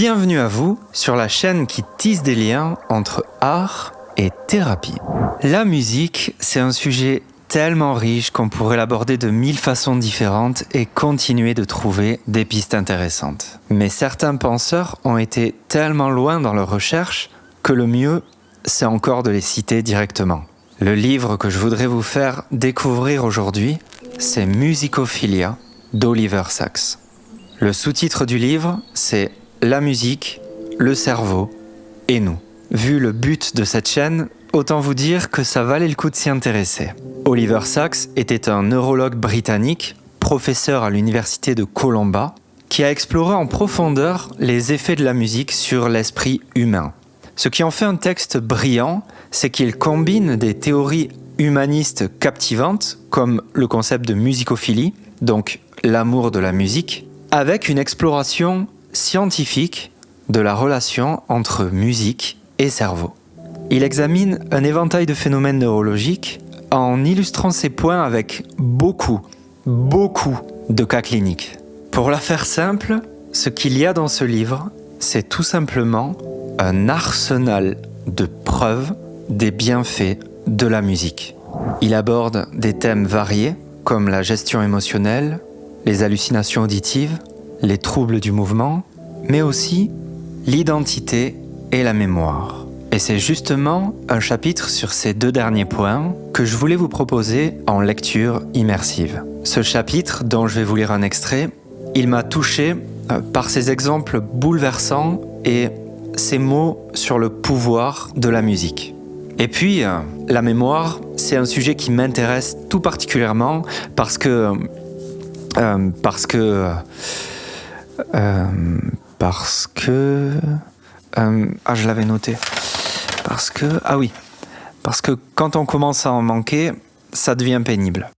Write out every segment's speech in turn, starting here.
Bienvenue à vous sur la chaîne qui tisse des liens entre art et thérapie. La musique, c'est un sujet tellement riche qu'on pourrait l'aborder de 1000 façons différentes et continuer de trouver des pistes intéressantes. Mais certains penseurs ont été tellement loin dans leurs recherches que le mieux, c'est encore de les citer directement. Le livre que je voudrais vous faire découvrir aujourd'hui, c'est Musicophilia d'Oliver Sacks. Le sous-titre du livre, c'est La musique, le cerveau et nous. Vu le but de cette chaîne, autant vous dire que ça valait le coup de s'y intéresser. Oliver Sacks était un neurologue britannique, professeur à l'université de Columbia, qui a exploré en profondeur les effets de la musique sur l'esprit humain. Ce qui en fait un texte brillant, c'est qu'il combine des théories humanistes captivantes, comme le concept de musicophilie, donc l'amour de la musique, avec une exploration scientifique de la relation entre musique et cerveau. Il examine un éventail de phénomènes neurologiques en illustrant ces points avec beaucoup de cas cliniques. Pour la faire simple, ce qu'il y a dans ce livre, c'est tout simplement un arsenal de preuves des bienfaits de la musique. Il aborde des thèmes variés comme la gestion émotionnelle, les hallucinations auditives, les troubles du mouvement, mais aussi l'identité et la mémoire. Et c'est justement un chapitre sur ces deux derniers points que je voulais vous proposer en lecture immersive. Ce chapitre, dont je vais vous lire un extrait, il m'a touché par ses exemples bouleversants et ses mots sur le pouvoir de la musique. Et puis, la mémoire, c'est un sujet qui m'intéresse tout particulièrement parce que je l'avais noté. Parce que quand on commence à en manquer, ça devient pénible.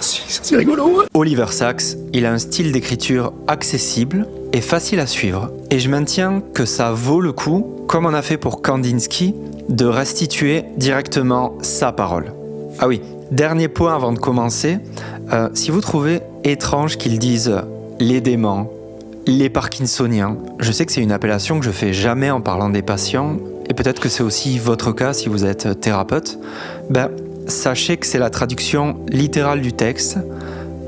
C'est rigolo. Oliver Sacks, il a un style d'écriture accessible et facile à suivre. Et je maintiens que ça vaut le coup, comme on a fait pour Kandinsky, de restituer directement sa parole. Ah oui, dernier point avant de commencer. Si vous trouvez étrange qu'ils disent les déments, les parkinsoniens, je sais que c'est une appellation que je fais jamais en parlant des patients, et peut-être que c'est aussi votre cas si vous êtes thérapeute, sachez que c'est la traduction littérale du texte.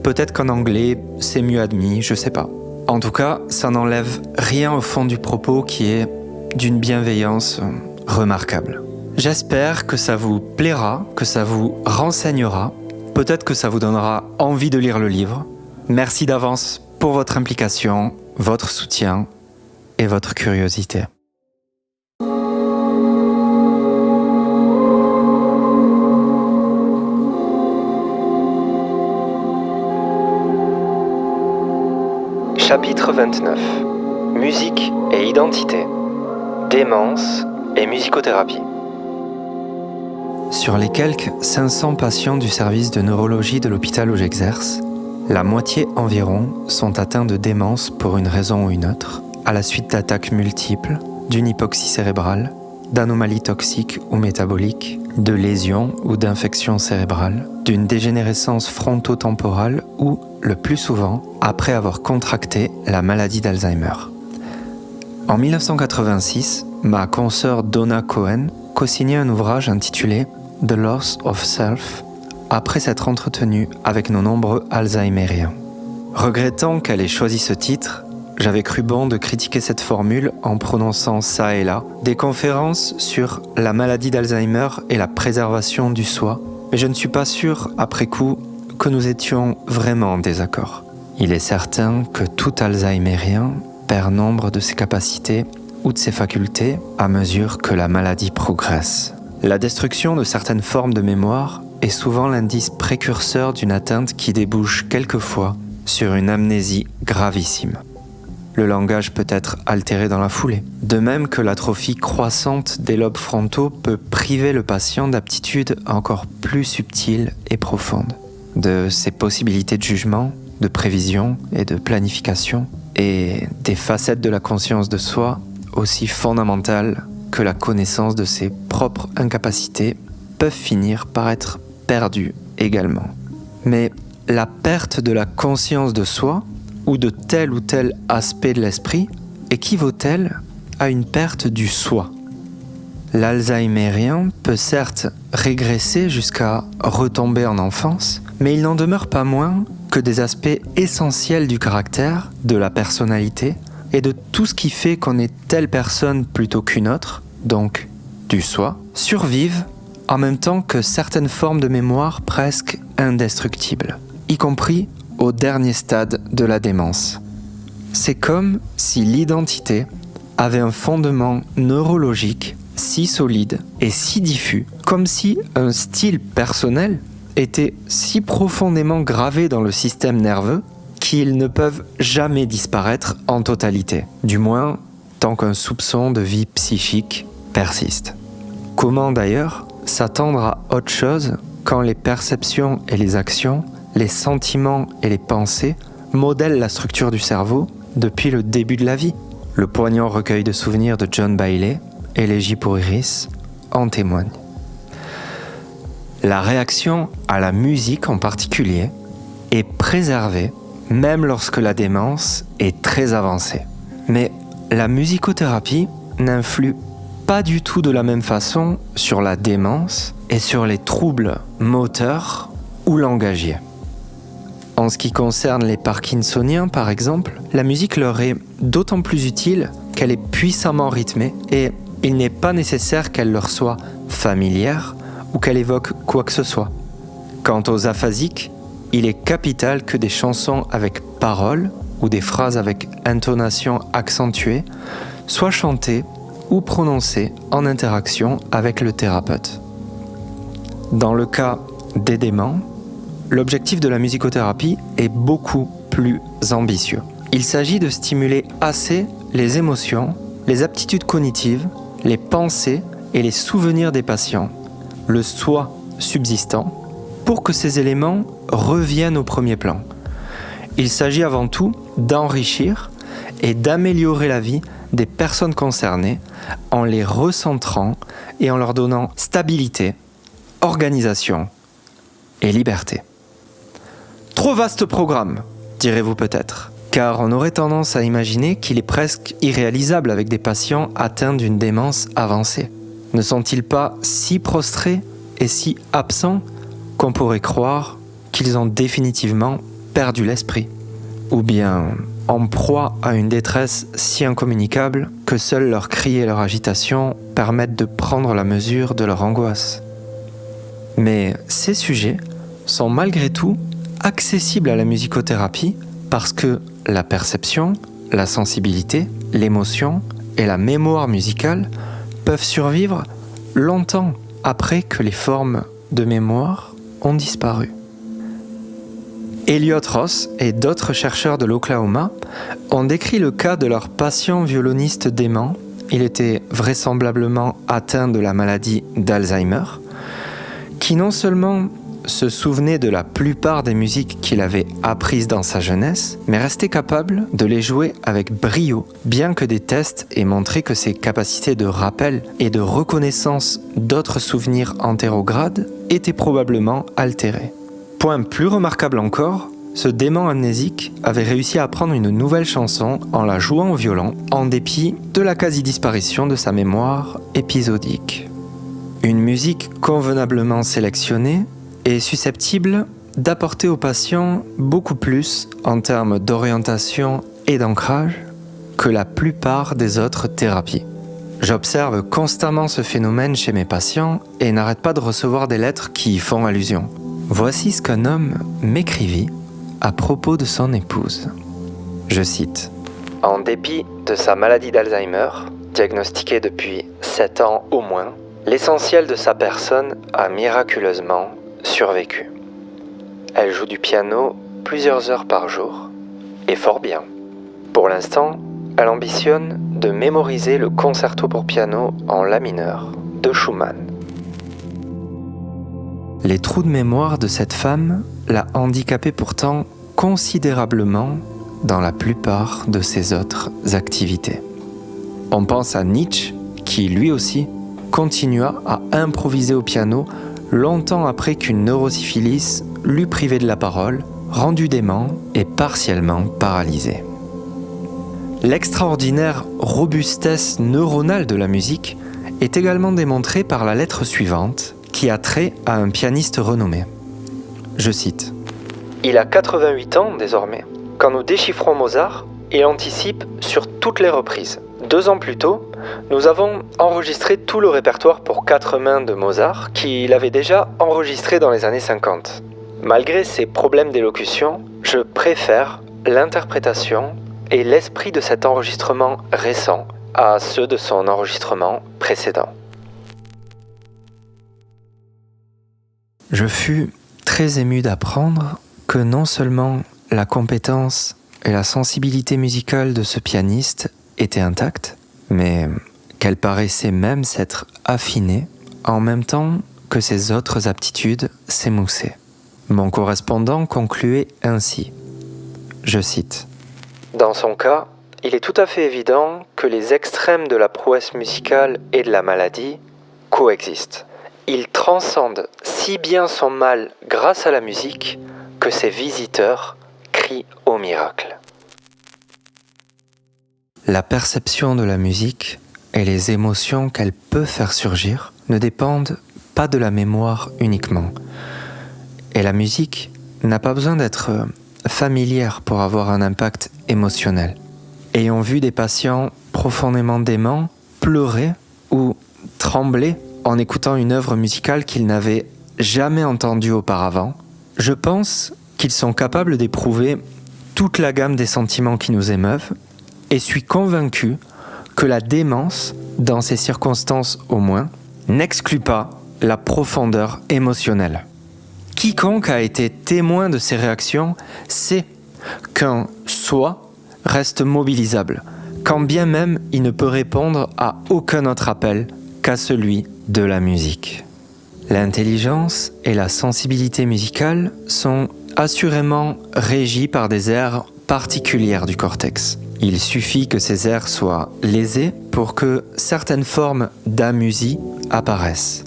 Peut-être qu'en anglais, c'est mieux admis, je sais pas. En tout cas, ça n'enlève rien au fond du propos qui est d'une bienveillance remarquable. J'espère que ça vous plaira, que ça vous renseignera, peut-être que ça vous donnera envie de lire le livre. Merci d'avance pour votre implication, votre soutien et votre curiosité. Chapitre 29. Musique et identité. Démence et musicothérapie. Sur les quelques 500 patients du service de neurologie de l'hôpital où j'exerce, la moitié environ sont atteints de démence pour une raison ou une autre, à la suite d'attaques multiples, d'une hypoxie cérébrale, d'anomalies toxiques ou métaboliques, de lésions ou d'infections cérébrales, d'une dégénérescence frontotemporale ou, le plus souvent, après avoir contracté la maladie d'Alzheimer. En 1986, ma consoeur Donna Cohen co-signait un ouvrage intitulé « The Loss of Self » après s'être entretenue avec nos nombreux Alzheimériens. Regrettant qu'elle ait choisi ce titre, j'avais cru bon de critiquer cette formule en prononçant ça et là des conférences sur la maladie d'Alzheimer et la préservation du soi, mais je ne suis pas sûr, après coup, que nous étions vraiment en désaccord. Il est certain que tout Alzheimérien perd nombre de ses capacités ou de ses facultés à mesure que la maladie progresse. La destruction de certaines formes de mémoire est souvent l'indice précurseur d'une atteinte qui débouche quelquefois sur une amnésie gravissime. Le langage peut être altéré dans la foulée, de même que l'atrophie croissante des lobes frontaux peut priver le patient d'aptitudes encore plus subtiles et profondes, de ses possibilités de jugement, de prévision et de planification, et des facettes de la conscience de soi aussi fondamentales que la connaissance de ses propres incapacités peuvent finir par être perdues également. Mais la perte de la conscience de soi ou de tel ou tel aspect de l'esprit équivaut-elle à une perte du soi. L'alzheimerien peut certes régresser jusqu'à retomber en enfance, mais il n'en demeure pas moins que des aspects essentiels du caractère, de la personnalité et de tout ce qui fait qu'on est telle personne plutôt qu'une autre, donc du soi, survivent en même temps que certaines formes de mémoire presque indestructibles, y compris au dernier stade de la démence. C'est comme si l'identité avait un fondement neurologique si solide et si diffus, comme si un style personnel était si profondément gravé dans le système nerveux qu'ils ne peuvent jamais disparaître en totalité, du moins tant qu'un soupçon de vie psychique persiste. Comment d'ailleurs s'attendre à autre chose quand les perceptions et les actions, les sentiments et les pensées modèlent la structure du cerveau depuis le début de la vie? Le poignant recueil de souvenirs de John Bailey, Élégie pour Iris, en témoigne. La réaction à la musique en particulier est préservée même lorsque la démence est très avancée. Mais la musicothérapie n'influe pas du tout de la même façon sur la démence et sur les troubles moteurs ou langagiers. En ce qui concerne les parkinsoniens, par exemple, la musique leur est d'autant plus utile qu'elle est puissamment rythmée et il n'est pas nécessaire qu'elle leur soit familière ou qu'elle évoque quoi que ce soit. Quant aux aphasiques, il est capital que des chansons avec paroles ou des phrases avec intonation accentuée soient chantées ou prononcées en interaction avec le thérapeute. Dans le cas des déments, l'objectif de la musicothérapie est beaucoup plus ambitieux. Il s'agit de stimuler assez les émotions, les aptitudes cognitives, les pensées et les souvenirs des patients, le soi subsistant, pour que ces éléments reviennent au premier plan. Il s'agit avant tout d'enrichir et d'améliorer la vie des personnes concernées en les recentrant et en leur donnant stabilité, organisation et liberté. Trop vaste programme, direz-vous peut-être, car on aurait tendance à imaginer qu'il est presque irréalisable avec des patients atteints d'une démence avancée. Ne sont-ils pas si prostrés et si absents qu'on pourrait croire qu'ils ont définitivement perdu l'esprit, ou bien en proie à une détresse si incommunicable que seuls leurs cris et leur agitation permettent de prendre la mesure de leur angoisse. Mais ces sujets sont malgré tout accessibles à la musicothérapie parce que la perception, la sensibilité, l'émotion et la mémoire musicale peuvent survivre longtemps après que les formes de mémoire ont disparu. Elliot Ross et d'autres chercheurs de l'Oklahoma ont décrit le cas de leur patient violoniste dément. Il était vraisemblablement atteint de la maladie d'Alzheimer, qui non seulement se souvenait de la plupart des musiques qu'il avait apprises dans sa jeunesse, mais restait capable de les jouer avec brio, bien que des tests aient montré que ses capacités de rappel et de reconnaissance d'autres souvenirs antérogrades étaient probablement altérées. Point plus remarquable encore, ce dément amnésique avait réussi à apprendre une nouvelle chanson en la jouant au violon, en dépit de la quasi-disparition de sa mémoire épisodique. Une musique convenablement sélectionnée est susceptible d'apporter aux patients beaucoup plus en termes d'orientation et d'ancrage que la plupart des autres thérapies. J'observe constamment ce phénomène chez mes patients et n'arrête pas de recevoir des lettres qui y font allusion. Voici ce qu'un homme m'écrivit à propos de son épouse. Je cite : « En dépit de sa maladie d'Alzheimer, diagnostiquée depuis 7 ans au moins, l'essentiel de sa personne a miraculeusement survécu. Elle joue du piano plusieurs heures par jour, et fort bien. Pour l'instant, elle ambitionne de mémoriser le concerto pour piano en la mineur de Schumann. » Les trous de mémoire de cette femme l'a handicapée pourtant considérablement dans la plupart de ses autres activités. On pense à Nietzsche, qui lui aussi continua à improviser au piano longtemps après qu'une neurosyphilis l'eût privé de la parole, rendu dément et partiellement paralysé. L'extraordinaire robustesse neuronale de la musique est également démontrée par la lettre suivante qui a trait à un pianiste renommé. Je cite : « Il a 88 ans désormais. Quand nous déchiffrons Mozart, il anticipe sur toutes les reprises. 2 ans plus tôt, nous avons enregistré tout le répertoire pour 4 mains de Mozart qu'il avait déjà enregistré dans les années 50. Malgré ses problèmes d'élocution, je préfère l'interprétation et l'esprit de cet enregistrement récent à ceux de son enregistrement précédent. » Je fus très ému d'apprendre que non seulement la compétence et la sensibilité musicale de ce pianiste étaient intactes, mais qu'elle paraissait même s'être affinée en même temps que ses autres aptitudes s'émoussaient. Mon correspondant concluait ainsi, je cite : « Dans son cas, il est tout à fait évident que les extrêmes de la prouesse musicale et de la maladie coexistent. Il transcende si bien son mal grâce à la musique que ses visiteurs crient au miracle. » La perception de la musique et les émotions qu'elle peut faire surgir ne dépendent pas de la mémoire uniquement. Et la musique n'a pas besoin d'être familière pour avoir un impact émotionnel. Ayant vu des patients profondément déments pleurer ou trembler en écoutant une œuvre musicale qu'ils n'avaient jamais entendue auparavant, je pense qu'ils sont capables d'éprouver toute la gamme des sentiments qui nous émeuvent et suis convaincu que la démence, dans ces circonstances au moins, n'exclut pas la profondeur émotionnelle. Quiconque a été témoin de ces réactions sait qu'un « soi » reste mobilisable, quand bien même il ne peut répondre à aucun autre appel qu'à celui de la musique. L'intelligence et la sensibilité musicale sont assurément régies par des aires particulières du cortex. Il suffit que ces aires soient lésées pour que certaines formes d'amusie apparaissent.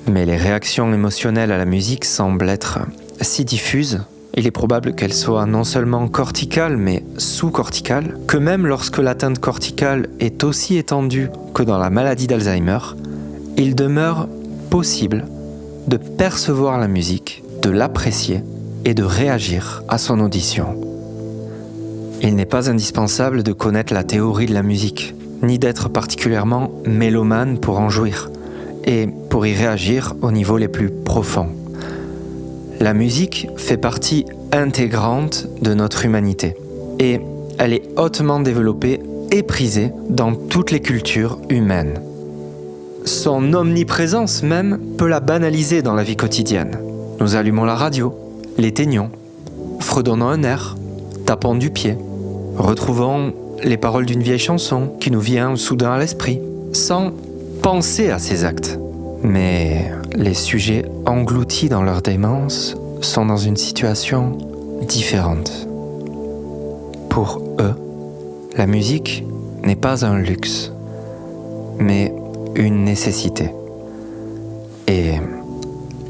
Mais les réactions émotionnelles à la musique semblent être si diffuses, il est probable qu'elles soient non seulement corticales mais sous-corticales, que même lorsque l'atteinte corticale est aussi étendue que dans la maladie d'Alzheimer, il demeure possible de percevoir la musique, de l'apprécier et de réagir à son audition. Il n'est pas indispensable de connaître la théorie de la musique, ni d'être particulièrement mélomane pour en jouir, et pour y réagir au niveau les plus profonds. La musique fait partie intégrante de notre humanité, et elle est hautement développée et prisée dans toutes les cultures humaines. Son omniprésence même peut la banaliser dans la vie quotidienne. Nous allumons la radio, l'éteignons, fredonnons un air, tapons du pied, retrouvons les paroles d'une vieille chanson qui nous vient soudain à l'esprit, sans penser à ces actes. Mais les sujets engloutis dans leur démence sont dans une situation différente. Pour eux, la musique n'est pas un luxe, mais une nécessité. Et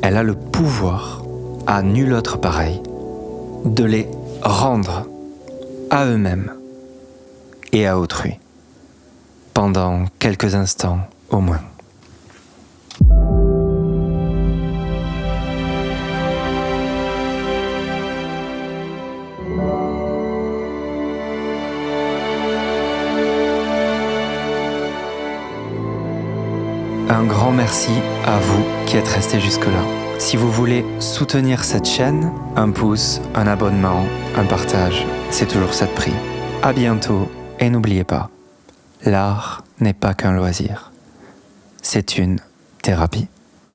elle a le pouvoir, à nul autre pareil, de les rendre à eux-mêmes et à autrui, pendant quelques instants au moins. Un grand merci à vous qui êtes restés jusque-là. Si vous voulez soutenir cette chaîne, un pouce, un abonnement, un partage, c'est toujours ça de prix. À bientôt et n'oubliez pas, l'art n'est pas qu'un loisir, c'est une thérapie.